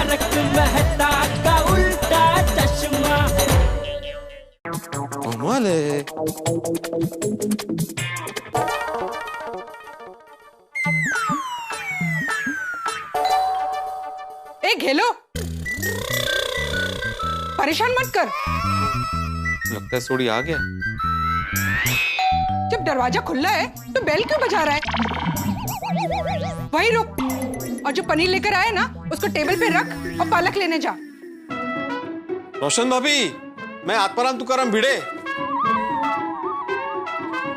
तारक मेहता का उल्टा चश्मा। कमाल है। ए घेलो, परेशान मत कर। लगता है सोडी आ गया। जब दरवाजा खुला है तो बेल क्यों बजा रहा है? वहीं रुक, और जो पनीर लेकर आए ना उसको टेबल पे रख और पालक लेने जा। रोशन भाभी, मैं आत्माराम तुकाराम भिड़े।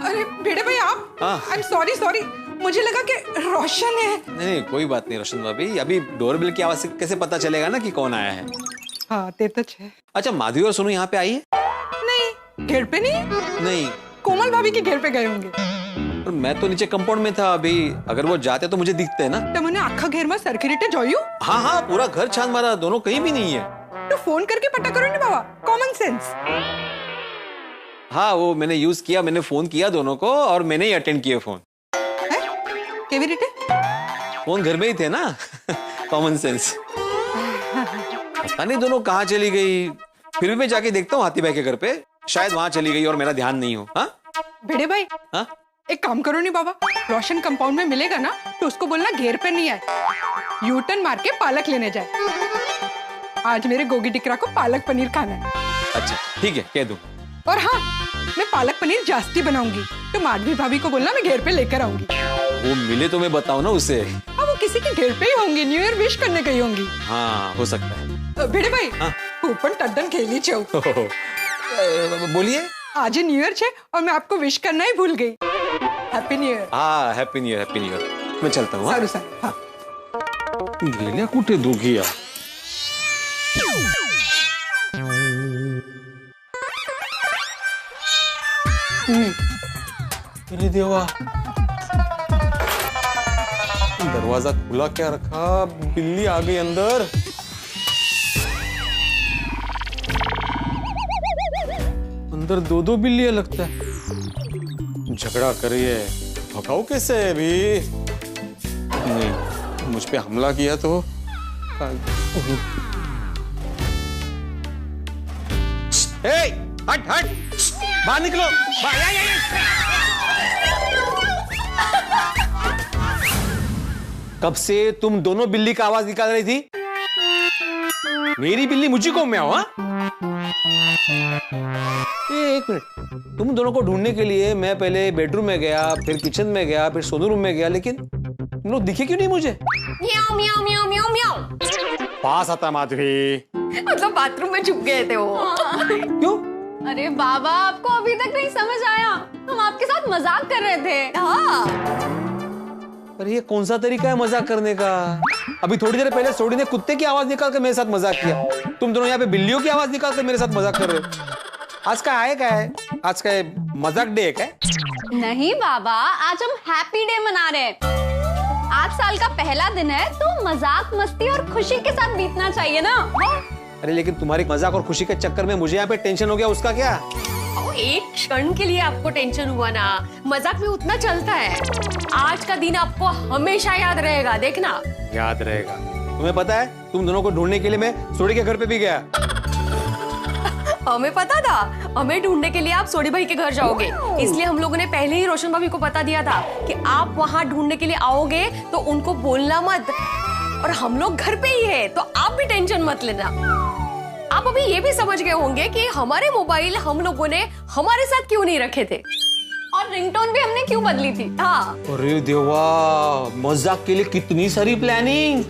अरे भिड़े भाई आप? आई एम सॉरी सॉरी, मुझे लगा कि रोशन है। नहीं कोई बात नहीं रोशन भाभी, अभी डोरबेल की आवाज से कैसे पता चलेगा ना कि कौन आया है। हाँ तेरे तो है। अच्छा माधवी और सोनू यहाँ पे आई है? नहीं, घेर पे नहीं। नहीं, कोमल भाभी के घेर पे गए होंगे। और मैं तो नीचे कंपाउंड में था अभी, अगर वो जाते तो मुझे दिखते ना। तो मैंने आखा घेर में सरखी रीटे जोयू। हाँ हाँ, पूरा घर छान मारा, दोनों कहीं भी नहीं है। तो फोन करके पता करो ना बाबा, कॉमन सेंस। हाँ वो मैंने यूज किया, मैंने फोन किया दोनों को और मैंने ही अटेंड किया फोन। केवी रीटे? फोन घर में ही थे ना। Common sense. पता नहीं दोनों कहाँ चली गई, फिर भी मैं जाके देखता हूँ हाथी भाई के घर पे, शायद वहां चली गई और मेरा ध्यान नहीं हो। हाँ भिड़े भाई, हाँ एक काम करो नहीं बाबा, रोशन कंपाउंड में मिलेगा ना तो उसको बोलना घेर पे नहीं आए, यूटर्न मार के पालक लेने जाए। आज मेरे गोगी टिकरा को पालक पनीर खाना है। अच्छा ठीक है, कह दूं। और हाँ, मैं पालक पनीर जास्ती बनाऊंगी तो माधवी भाभी को बोलना मैं घेर पे लेकर आऊंगी। वो मिले तो मैं बताऊं ना उसे। हाँ वो किसी के घेर पे ही होंगी, न्यू ईयर विश करने गई होंगी। हाँ हो सकता है। भिड़े भाई, हाँ? कूपन टड्डन खेली चाहूँ। बोलिए। आज न्यू ईयर है और मैं आपको विश करना ही भूल गई। Happy new year. हाँ happy new year, happy new year. मैं चलता हूँ। सारू सारू। हाँ गेल्या कुठे दोघिया? अरे देवा, दरवाजा खुला क्या रखा, बिल्ली आ गई अंदर। अंदर दो दो बिल्लियां लगता है, झगड़ा करिए, भगाओ कैसे अभी? नहीं, मुझ पे हमला किया तो हट हट, बाहर निकलो। कब से तुम दोनों बिल्ली का आवाज निकाल रही थी? मेरी बिल्ली मुझे को म्याओ। हाँ एक मिनट, तुम दोनों को ढूंढने के लिए मैं पहले बेडरूम में गया, फिर किचन में गया, फिर सोनू रूम में गया, लेकिन तुम लोग दिखे क्यों नहीं मुझे? म्याऊ म्याऊ म्याऊ म्याऊ म्याऊ। पास आता माधवी। मतलब बाथरूम में छुप गए थे वो। क्यों? अरे बाबा, आपको अभी तक नहीं समझ आया? हम आपके साथ मजाक कर रहे थे। हाँ। अरे ये कौन सा तरीका है मजाक करने का? अभी थोड़ी देर पहले सोडी ने कुत्ते की आवाज निकाल कर मेरे साथ मजाक किया, तुम दोनों यहाँ पे बिल्लियों की आवाज निकाल कर मेरे साथ मजाक कर रहे हो। आज का है क्या है? आज का मजाक डे है क्या? नहीं बाबा, आज हम हैप्पी डे मना रहे हैं। आज साल का पहला दिन है तो मजाक मस्ती और खुशी के साथ बीतना चाहिए ना। अरे लेकिन तुम्हारी मजाक और खुशी के चक्कर में मुझे यहाँ पे टेंशन हो गया, उसका क्या? एक क्षण के लिए आपको टेंशन हुआ ना, मजाक में उतना चलता है। आज का दिन आपको हमेशा याद रहेगा, देखना। याद रहेगा? तुम्हें पता है, तुम दोनों को ढूंढने के लिए मैं सोडी के घर पे भी गया। हमें पता था, हमें ढूंढने के लिए आप सोडी भाई के घर जाओगे, इसलिए हम लोगों ने पहले ही रोशन भाभी को बता दिया था कि आप वहाँ ढूंढने के लिए आओगे तो उनको बोलना मत, और हम लोग घर पे ही है तो आप भी टेंशन मत लेना। आप अभी ये भी समझ गए होंगे कि हमारे मोबाइल हम लोगों ने हमारे साथ क्यों नहीं रखे थे और रिंगटोन भी हमने क्यों बदली थी। हाँ। अरे देवा, मजाक के लिए कितनी सारी प्लानिंग।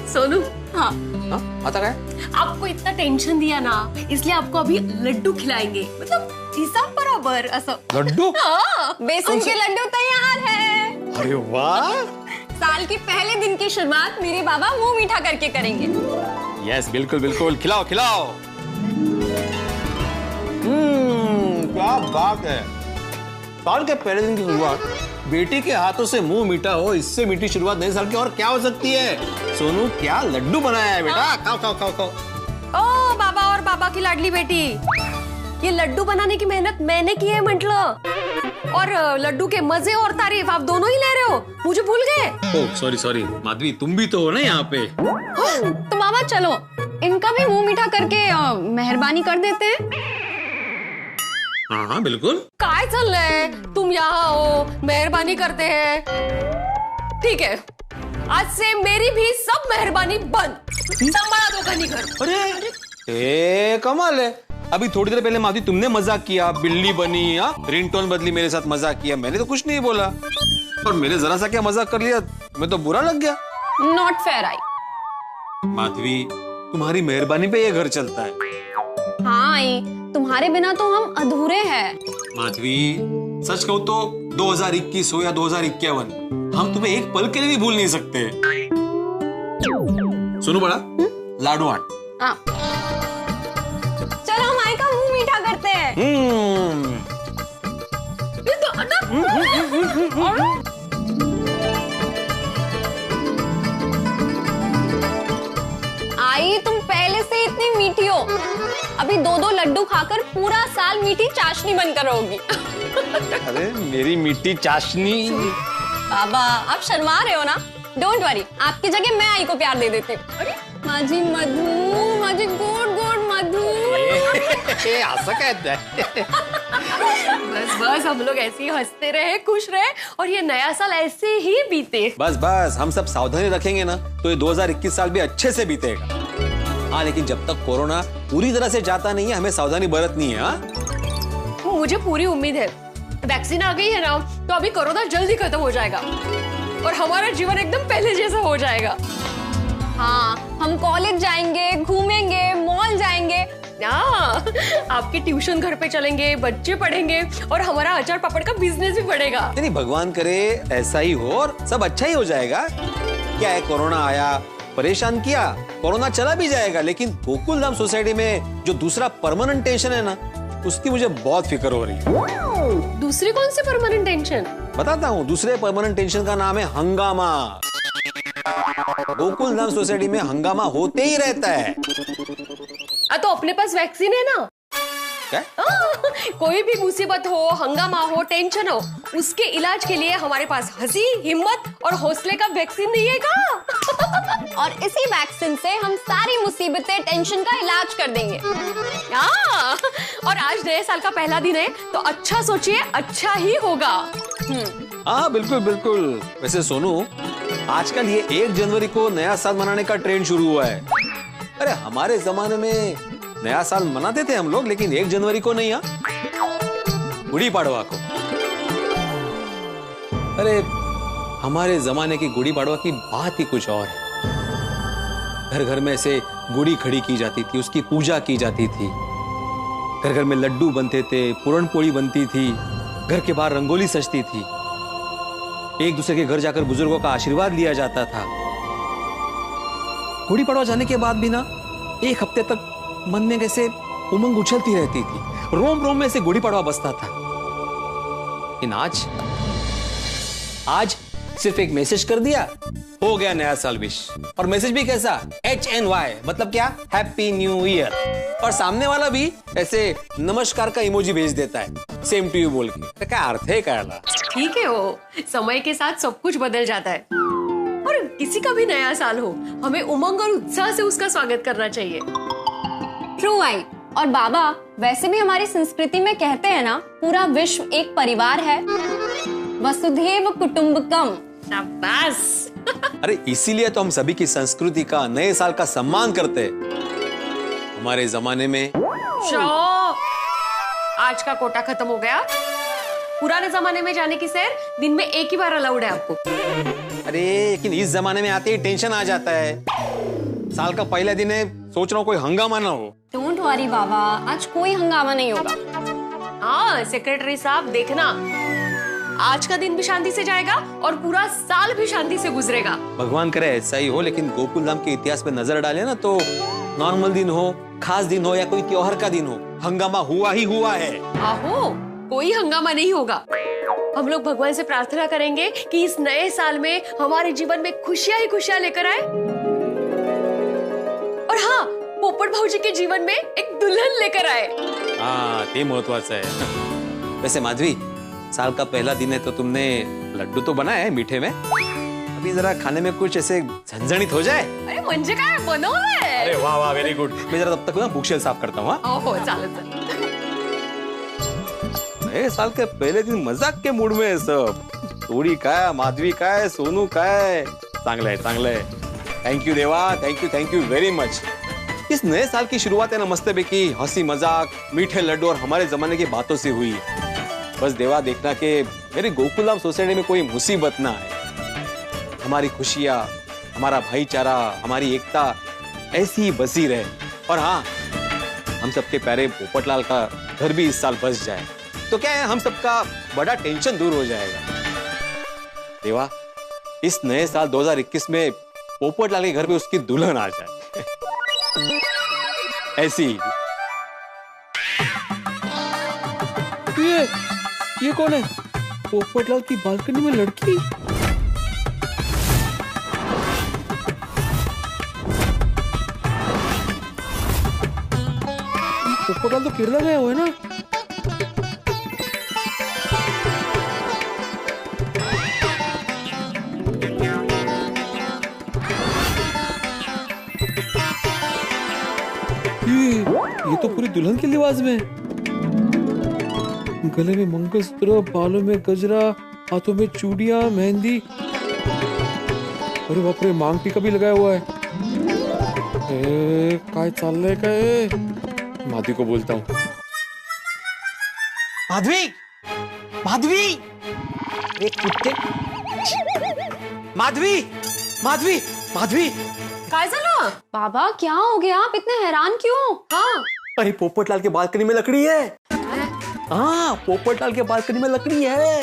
सोनू। हाँ। आता क्या? आपको इतना टेंशन दिया ना, इसलिए आपको अभी लड्डू खिलाएंगे, मतलब हिसाब बराबर ऐसा। लड्डू? हाँ, बेसन के लड्डू तैयार है। अरे वाह। साल के पहले दिन की शुरुआत मेरे बाबा मुंह मीठा करके करेंगे। यस बिल्कुल बिल्कुल, खिलाओ खिलाओ। क्या बात है। साल के पहले दिन की शुरुआत बेटी के हाथों से मुंह मीठा हो, इससे मीठी शुरुआत नए साल की और क्या हो सकती है? सोनू क्या लड्डू बनाया है बेटा, खाओ खाओ खाओ खाओ। ओ बाबा और बाबा की लाडली बेटी, ये लड्डू बनाने की मेहनत मैंने की है म्हटलं। और लड्डू के मजे और तारीफ आप दोनों ही ले रहे हो, मुझे भूल गए। ओह सॉरी सॉरी माधवी, तुम भी तो हो ना यहाँ पे। तो बाबा चलो इनका भी मुंह मीठा करके मेहरबानी कर देते हैं। हाँ हाँ बिल्कुल। काय चल रहा है, तुम यहाँ हो मेहरबानी करते हैं। ठीक है, आज से मेरी भी सब मेहरबानी बंद, संभाला दो गनी घर। अरे कमाल है, अभी थोड़ी देर पहले माधवी तुमने मजाक किया, बिल्ली बनी, रिंगटोन बदली, मेरे साथ मजाक किया, मैंने तो कुछ नहीं बोला, और मैंने जरा सा क्या मजाक कर लिया, मैं तो बुरा लग गया। Not fair I. माधवी तुम्हारी मेहरबानी पे ये घर चलता है। हाँ आई, तुम्हारे बिना तो हम अधूरे हैं। माधवी सच कहूँ तो 2021 हो या 2051, हम तुम्हें एक पल के लिए भी भूल नहीं सकते। सुनो बड़ा, लाडू आट। हाँ। चलो हम आई का मुंह मीठा करते हैं। आई तुम पहले से इतनी मीठी हो, अभी 2-2 लड्डू खाकर पूरा साल मीठी चाशनी बनकर रहोगी। अरे मेरी मीठी चाशनी। बाबा आप शर्मा रहे हो ना, डोंट वरी, आपकी जगह मैं आई को प्यार दे देती हूँ। अरे माझी मधु, माझी गोड गोड मधु। ऐसा कहता है। बस बस हम लोग ऐसे ही हंसते रहे, खुश रहे, और ये नया साल ऐसे ही बीते। बस बस हम सब सावधानी रखेंगे ना तो ये 2021 साल भी अच्छे से बीतेगा। हाँ लेकिन जब तक कोरोना पूरी तरह से जाता नहीं है, हमें सावधानी बरतनी है। हाँ मुझे पूरी उम्मीद है, वैक्सीन आ गई है ना, तो अभी कोरोना जल्दी खत्म हो जाएगा और हमारा जीवन एकदम पहले जैसा हो जाएगा। हाँ हम कॉलेज जाएंगे, घूमेंगे, मॉल जाएंगे। आपके ट्यूशन घर पे चलेंगे, बच्चे पढ़ेंगे, और हमारा अचार पापड़ का बिजनेस भी बढ़ेगा। नहीं भगवान करे ऐसा ही हो और सब अच्छा ही हो जाएगा। क्या है, कोरोना आया, परेशान किया, कोरोना चला भी जाएगा, लेकिन गोकुल धाम सोसाइटी में जो दूसरा परमानेंट टेंशन है ना, उसकी मुझे बहुत फिक्र हो रही है। दूसरी कौन सी परमानेंट टेंशन? बताता हूँ, दूसरे परमानेंट टेंशन का नाम है हंगामा। गोकुल धाम सोसाइटी में हंगामा होते ही रहता है। तो अपने पास वैक्सीन है ना। क्या? कोई भी मुसीबत हो, हंगामा हो, टेंशन हो, उसके इलाज के लिए हमारे पास हंसी, हिम्मत और हौसले का वैक्सीन नहीं है का? और इसी वैक्सीन से हम सारी मुसीबतें, टेंशन का इलाज कर देंगे। और आज नए साल का पहला दिन है, तो अच्छा सोचिए, अच्छा ही होगा। हाँ बिल्कुल बिल्कुल। वैसे सोनू, आजकल ये 1 जनवरी को नया साल मनाने का ट्रेंड शुरू हुआ है। अरे हमारे जमाने में नया साल मनाते थे हम लोग, लेकिन 1 जनवरी को नहीं, गुड़ी पाड़वा को। अरे हमारे जमाने की गुड़ी पाड़वा की बात ही कुछ और है। घर घर में ऐसे गुड़ी खड़ी की जाती थी, उसकी पूजा की जाती थी, घर घर में लड्डू बनते थे, पूरण पोली बनती थी, घर के बाहर रंगोली सजती थी, एक दूसरे के घर जाकर बुजुर्गों का आशीर्वाद लिया जाता था। गुड़ी पड़वा जाने के बाद भी ना 1 हफ्ते तक मन में कैसे उमंग उछलती रहती थी, रोम रोम में से गुड़ी पड़वा बसता था। लेकिन आज सिर्फ एक मैसेज कर दिया, हो गया नया साल विश। और मैसेज भी कैसा, HNY, मतलब क्या, हैप्पी न्यू ईयर। और सामने वाला भी ऐसे नमस्कार का इमोजी भेज देता है, सेम टू यू बोल के। तो क्या अर्थ है क्या? ठीक है, वो समय के साथ सब कुछ बदल जाता है, और किसी का भी नया साल हो, हमें उमंग और उत्साह से उसका स्वागत करना चाहिए। True I. और बाबा वैसे भी हमारी संस्कृति में कहते हैं ना, पूरा विश्व एक परिवार है, वसुधैव कुटुंबकम। बस। अरे इसीलिए तो हम सभी की संस्कृति का, नए साल का सम्मान करते हैं। हमारे जमाने में आज का कोटा खत्म हो गया। पुराने जमाने में जाने की सैर दिन में 1 ही बार अलाउड है आपको। अरे लेकिन इस जमाने में आते ही टेंशन आ जाता है। साल का पहला दिन है, सोच रहा हूँ कोई हंगामा ना हो। डोंट वरी बाबा, आज कोई हंगामा नहीं होगा। हाँ सेक्रेटरी साहब, देखना आज का दिन भी शांति से जाएगा और पूरा साल भी शांति से गुजरेगा। भगवान करे ऐसा ही हो, लेकिन गोकुल धाम के इतिहास पे नजर डाले ना तो नॉर्मल दिन हो, खास दिन हो या कोई त्योहार का दिन हो, हंगामा हुआ ही हुआ है। आहो, कोई हंगामा नहीं होगा। हम लोग भगवान से प्रार्थना करेंगे कि इस नए साल में हमारे जीवन में खुशियां ही खुशियां लेकर आए, और हाँ, पोपट भाऊजी के जीवन में एक दुल्हन लेकर आए। हाँ ते महत्वाचं आहे। वैसे माधवी, साल का पहला दिन है तो तुमने लड्डू तो बनाए हैं मीठे में, अभी जरा खाने में कुछ ऐसे झंझणित हो जाए। अरे म्हणजे काय बनवलंय? अरे वाह वाह, वेरी गुड। मैं जरा तब तक ना बुकशेल्फ साफ करता हूँ। हो चालेल चालेल। नए साल के पहले दिन मजाक के मूड में है सब। सोडी काय, माधवी काय, सोनू काय, चांगलं है चांगलं है। थैंक यू देवा, थैंक यू वेरी मच। इस नए साल की शुरुआत है ना मस्ती हंसी मजाक, मीठे लड्डू और हमारे जमाने की बातों से हुई। बस देवा देखना कि मेरे गोकुलधाम सोसाइटी में कोई मुसीबत ना आए। हमारी खुशियाँ, हमारा भाईचारा, हमारी एकता ऐसी ही बसी रहे। और हाँ, हम सबके प्यारे पोपटलाल का घर भी इस साल बस जाए तो क्या है, हम सबका बड़ा टेंशन दूर हो जाएगा। देवा, इस नए साल 2021 में पोपटलाल के घर पे उसकी दुल्हन आ जाए ऐसी। ये कौन है? पोपटलाल की बालकनी में लड़की। पोपटलाल तो केरला गया हुआ है ना। ये तो पूरी दुल्हन के लिबास में, गले में मंगलसूत्र, बालों में गजरा, हाथों में चूड़ियां, मेहंदी। अरे बाप रे, मांग टीका भी लगाया हुआ है। काय चाललंय काय? माधवी को बोलता हूँ। माधवी, माधवी, एक कुत्ते। माधवी, माधवी, माधवी, काय झालं? बाबा क्या हो गया? आप इतने हैरान क्यों? हाँ, अरे पोपटलाल के बालकनी में लकड़ी है। हाँ, पोपटलाल के बालकनी में लकड़ी है।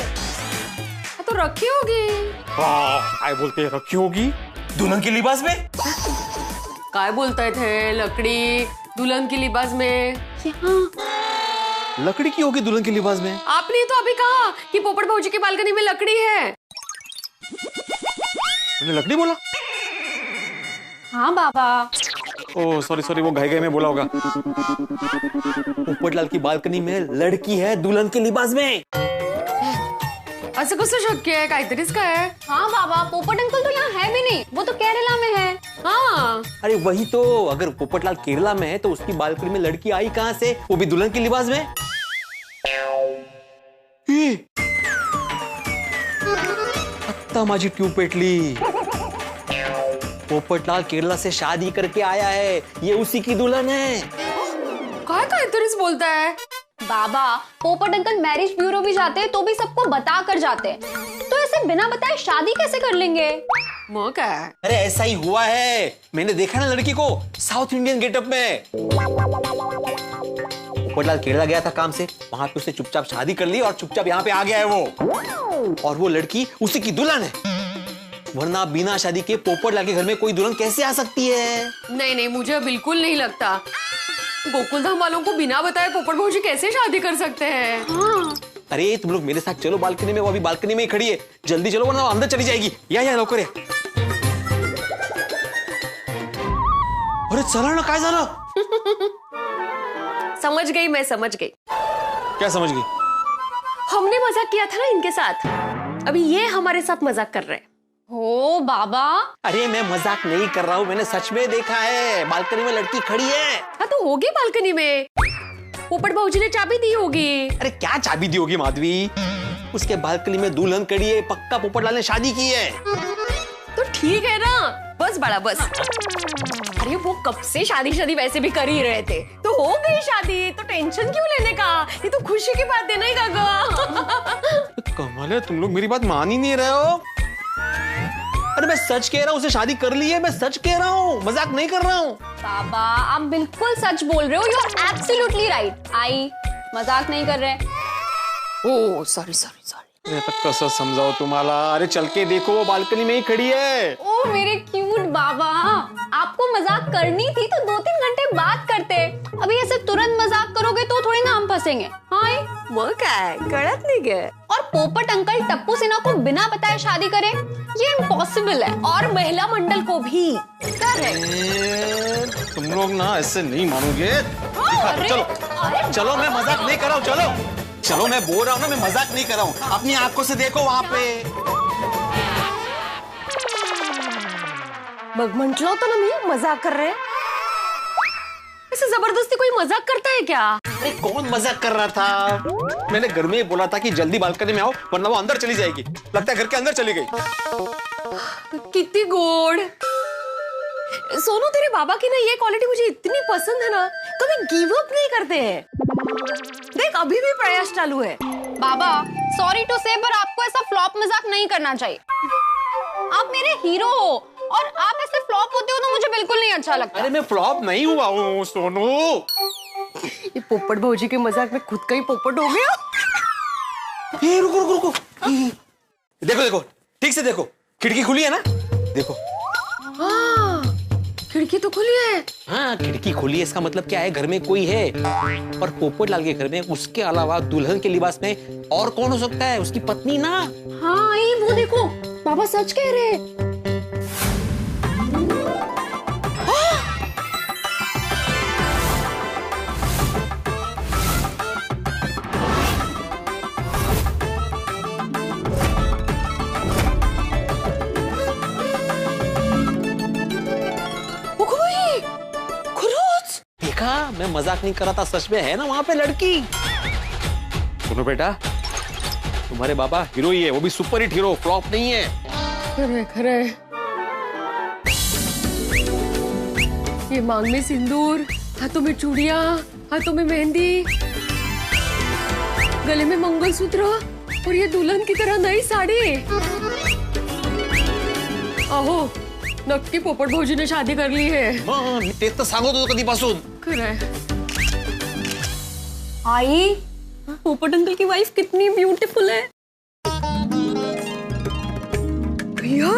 तो रखी होगी। काय बोलते रखी होगी? दुल्हन के लिबास में? काय बोलताय थे? लकड़ी दुल्हन की लिबास में? लकड़ी की होगी दुल्हन के लिबास में? आपने तो अभी कहा कि पोपट भाऊजी की बालकनी में लकड़ी है। मैंने लकड़ी बोला? हाँ बाबा। ओह सॉरी, वो घाई में बोला होगा। पोपटलाल की बालकनी में लड़की है दुल्हन के लिबास में। असं कसं शक्य आहे? काहीतरीच काय? हाँ बाबा, पोपट अंकल तो यहाँ है भी नहीं, वो तो केरला में है। हाँ, अरे वही तो, अगर पोपटलाल केरला में है तो उसकी बालकनी में लड़की आई कहाँ से, वो भी दुल्हन के लिबास में? अत्ता माझी ट्यूब पेटली। पोपटलाल केरला से शादी करके आया है, ये उसी की दुल्हन है। काय काहीतरीच बोलताय? बाबा, पोपट अंकल मैरिज ब्यूरो भी जाते हैं तो भी सबको बता कर जाते हैं, तो ऐसे बिना बताए शादी कैसे कर लेंगे? मग काय? अरे ऐसा ही हुआ है, मैंने देखा ना लड़की को साउथ इंडियन गेटअप में। पोपटलाल केरला गया था काम से, वहां पे उसने चुपचाप शादी कर ली और चुपचाप यहाँ पे आ गया है वो। और वो लड़की उसी की दुल्हन है, वरना बिना शादी के पोपटलाल के घर में कोई दुल्हन कैसे आ सकती है? नहीं, मुझे बिल्कुल नहीं लगता। गोकुलधाम वालों को बिना बताए पोपट भाऊजी कैसे शादी कर सकते हैं? हाँ। अरे तुम लोग मेरे साथ चलो बालकनी में, वो अभी बालकनी में ही खड़ी है, जल्दी चलो वरना अंदर चली जाएगी। या लवकर या। अरे चला ना, काय झालं? समझ गई, मैं समझ गई। क्या समझ गई? हमने मजाक किया था ना इनके साथ, अभी ये हमारे साथ मजाक कर रहे हैं। हो बाबा। अरे मैं मजाक नहीं कर रहा हूँ, मैंने सच में देखा है, बालकनी में लड़की खड़ी है। हाँ तो होगी बालकनी में, पोपट भाऊजी ने चाबी दी होगी। अरे क्या चाबी दी होगी माधवी, उसके बालकनी में दुल्हन खड़ी है, पक्का पोपटलाल ने शादी की है। तो ठीक है ना, बस बड़ा बस। अरे वो कब से शादी वैसे भी कर ही रहे थे, तो हो गई शादी, तो टेंशन क्यों लेने का? ये तो खुशी की बात है नहीं काका? कमाल है, तुम लोग मेरी बात मान ही नहीं रहे हो। अरे मैं सच कह रहा हूँ, उसे शादी कर ली है, मैं सच कह रहा हूँ, मजाक नहीं कर रहा हूँ। बाबा आप बिल्कुल सच बोल रहे हो, यू आर एब्सोल्युटली राइट। आई मजाक नहीं कर रहे। ओ सॉरी। अरे तक कसं समझाओ तुम्हाला? अरे चल के देखो, वो बालकनी में ही खड़ी है। ओ मेरे क्यूट बाबा, आपको मजाक करनी थी तो 2-3 घंटे बात करते, अभी ऐसे तुरंत मजाक करोगे तो थोड़ी ना हम फंसेंगे। हाय मग काय कळत नहीं गए। और पोपट अंकल टप्पू सिन्हा को बिना बताए शादी करे, ये इम्पॉसिबल है। और महिला मंडल को भी। तुम लोग ना ऐसे नहीं मानोगे। अरे, चलो मैं मजाक नहीं कर रहा हूँ, चलो चलो मैं बोल रहा हूँ ना, मैं मजाक नहीं कर रहा हूँ, अपनी आंखों से देखो वहां पे। म्हटलं तो ना मी मजाक कर रहे हैं। ऐसे जबरदस्ती कोई मजाक करता है क्या? अरे कौन मजाक कर रहा था? मैंने घर में ही बोला था कि जल्दी बालकनी में आओ वरना वो अंदर चली जाएगी। लगता है घर के अंदर चली गई। कितनी गोड। सोनू, तेरे बाबा की ना ये क्वालिटी मुझे इतनी पसंद है ना, कभी गिव अप नहीं करते हैं। देख अभी भी प्रयास चालू है। बाबा सॉरी टू से, पर आपको ऐसा फ्लॉप मजाक नहीं करना चाहिए। आप मेरे हीरो हो और आप ऐसे फ्लॉप होते हो तो मुझे बिल्कुल नहीं अच्छा लगता। अरे मैं फ्लॉप नहीं हुआ हूँ सोनू। ये पोपट भौजी के मजाक में खुद का ही पोपट हो गया। ये रुको रुको रुको, देखो देखो ठीक से देखो, खिड़की खुली है ना, देखो। हाँ, खिड़की तो खुली है। हाँ खिड़की खुली है, इसका मतलब क्या है, घर में कोई है। और पोपटलाल के घर में उसके अलावा दुल्हन के लिबास में और कौन हो सकता है? उसकी पत्नी ना। हाँ ये वो देखो, बाबा सच कह रहे हैं। देखा, मैं मजाक नहीं कर रहा था, सच में है ना वहां पे लड़की। सुनो बेटा, तुम्हारे बाबा हीरो ही है, वो भी सुपर हिट हीरो, फ्लॉप नहीं है। खरे खरे। ये मांग में सिंदूर, हाथों में चूड़ियां, हाथों में मेहंदी, गले में मंगलसूत्र और ये दुल्हन की तरह नई साड़ी। आहो, नक्की पोपट भाऊजीने शादी कर ली है। मी तेच तर सांगत होतो कधीपासून। खरंय। आई, पोपट अंकल की वाइफ कितनी ब्यूटीफुल है। भैया,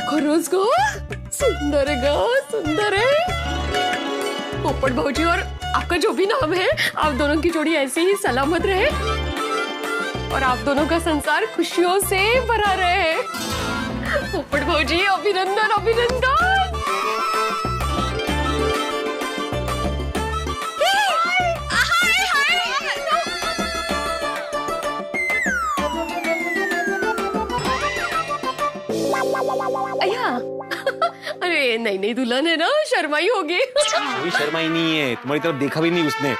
खरंच ग, सुंदर है ग, सुंदर है। पोपट भाऊजी और आपका जो भी नाम है, आप दोनों की जोड़ी ऐसे ही सलामत रहे और आप दोनों का संसार खुशियों से भरा रहे। पोपट भाऊजी अभिनंदन अभिनंदन। अया, अरे नहीं नहीं, दुल्हन है ना, शर्माई होगी। कोई शर्माई नहीं है, तुम्हारी तरफ देखा भी नहीं उसने।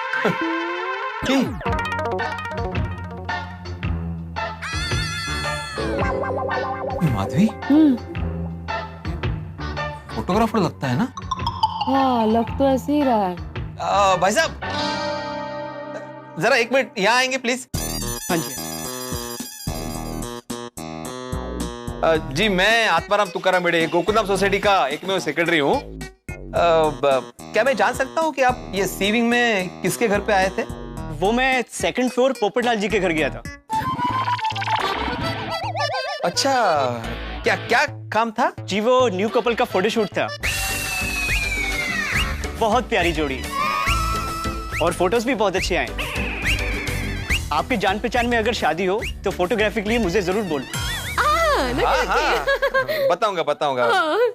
माधवी, फोटोग्राफर लगता है ना? हाँ, लग तो ऐसे ही रहा है। भाई साहब, जरा एक मिनट यहाँ आएंगे प्लीज। हाँ जी। जी मैं आत्माराम तुकाराम बेड़े, गोकुलधाम सोसाइटी का एकमेव सेक्रेटरी हूँ। क्या मैं जान सकता हूँ कि आप ये सीविंग में किसके घर पे आए थे? वो मैं सेकंड फ्लोर पोपटलाल जी के घर गया था। अच्छा, क्या क्या काम था? जी वो न्यू कपल का फोटोशूट था। बहुत प्यारी जोड़ी और फोटोज भी बहुत अच्छे आए। आपकी जान पहचान में अगर शादी हो तो फोटोग्राफी के लिए मुझे जरूर बोलना। हाँ, बताऊंगा बताऊंगा।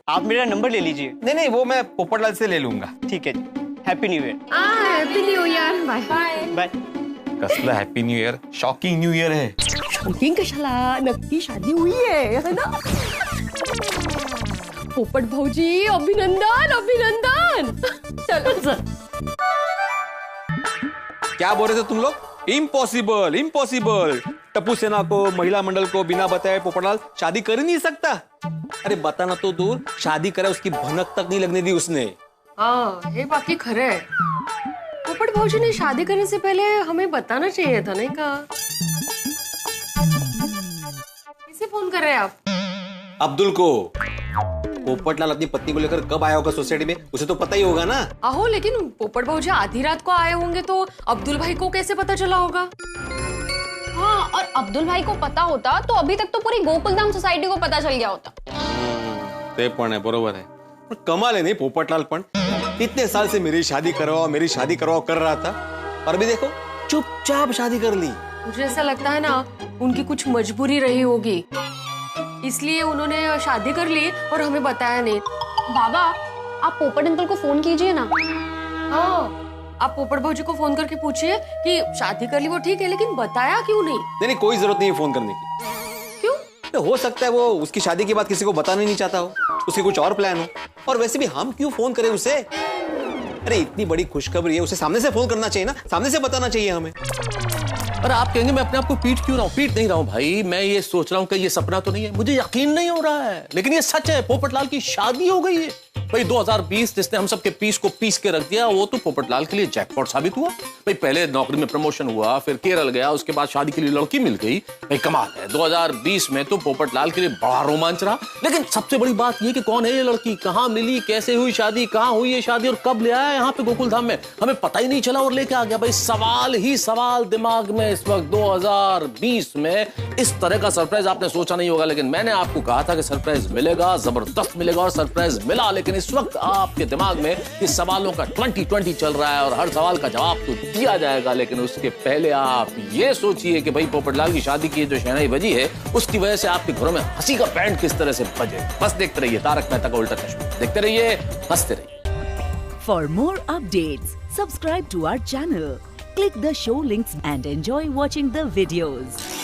आप मेरा नंबर ले लीजिए। नहीं नहीं, वो मैं पोपटलाल से ले लूंगा। ठीक है, happy new year. Happy new year. Bye bye. कसला happy new year, shocking new year है। शॉकिंग कशाला, नक्की शादी हुई है ना? पोपट भाऊजी अभिनंदन अभिनंदन। चलो चल। क्या बोल रहे थे तुम लोग? Impossible impossible. टप्पू सेना को, महिला मंडल को बिना बताए पोपटलाल शादी कर ही नहीं सकता। अरे बताना तो दूर, शादी करे उसकी भनक तक नहीं लगने दी उसने। हाँ, ये बाकी खरे है। पोपट भाऊजी ने शादी करने से पहले हमें बताना चाहिए था, नहीं कहा? किसे फोन कर रहे हैं आप? अब्दुल को। पोपटलाल अपनी पत्नी को लेकर कब आया होगा सोसाइटी में, उसे तो पता ही होगा ना। आहो, लेकिन पोपट भाऊजी आधी रात को आए होंगे तो अब्दुल भाई को कैसे पता चला होगा? हाँ, और अब्दुल भाई को पता होता तो अभी तक तो पूरी गोकुलधाम सोसाइटी को पता चल गया होता। ते पण है, बरोबर है। पर कमाल है नहीं पोपटलाल, पण इतने साल से मेरी शादी करवाओ कर रहा था और अभी देखो चुपचाप शादी कर ली। मुझे ऐसा लगता है ना, उनकी कुछ मजबूरी रही होगी, इसलिए उन्होंने शादी कर ली और हमें बताया नहीं। बाबा, आप पोपट अंकल को फोन कीजिए ना। हाँ, आप पोपट भाजी को फोन करके पूछिए कि शादी कर ली वो ठीक है, लेकिन बताया क्यों नहीं? नहीं, कोई जरूरत नहीं है फोन करने की। क्यों? हो सकता है वो उसकी शादी के बाद किसी को बताना नहीं चाहता हो, उसके कुछ और प्लान हो। और वैसे भी हम क्यों फोन करें उसे? अरे इतनी बड़ी खुशखबरी है, उसे सामने से फोन करना चाहिए ना, सामने से बताना चाहिए हमें। पर आप कहेंगे मैं अपने आप को पीट क्यों रहा हूँ? पीट नहीं रहा हूँ भाई, मैं ये सोच रहा हूँ कि ये सपना तो नहीं है, मुझे यकीन नहीं हो रहा है, लेकिन ये सच है, पोपटलाल की शादी हो गई है। भाई 2020 जिसने हम सबके पीस को पीस के रख दिया, वो तो पोपटलाल के लिए जैकपॉट साबित हुआ। भाई पहले नौकरी में प्रमोशन हुआ, फिर केरल गया, उसके बाद शादी के लिए लड़की मिल गई। भाई कमाल है, 2020 में तो पोपटलाल के लिए बड़ा रोमांच रहा। लेकिन सबसे बड़ी बात ये कि कौन है ये लड़की, कहाँ मिली, कैसे हुई शादी, कहाँ हुई ये शादी और कब ले आया यहाँ पे गोकुल धाम में, हमें पता ही नहीं चला और लेके आ गया। भाई सवाल ही सवाल दिमाग में इस वक्त 2020 में। इस तरह का सरप्राइज आपने सोचा नहीं होगा, लेकिन मैंने आपको कहा था कि सरप्राइज मिलेगा, जबरदस्त मिलेगा, और सरप्राइज मिला। लेकिन इस वक्त आपके दिमाग में इस सवालों का 2020 चल रहा है और हर सवाल का जवाब तो दिया जाएगा, लेकिन उसके पहले आप ये सोचिए कि भाई पोपटलाल की शादी की जो शहनाई बजी है, उसकी वजह से आपके घरों में हंसी का बैंड किस तरह से बजे। बस देखते रहिए तारक मेहता का उल्टा चश्मा, देखते रहिए, हंसते रहिए। For more updates, subscribe to our channel, click the show links and enjoy watching the videos.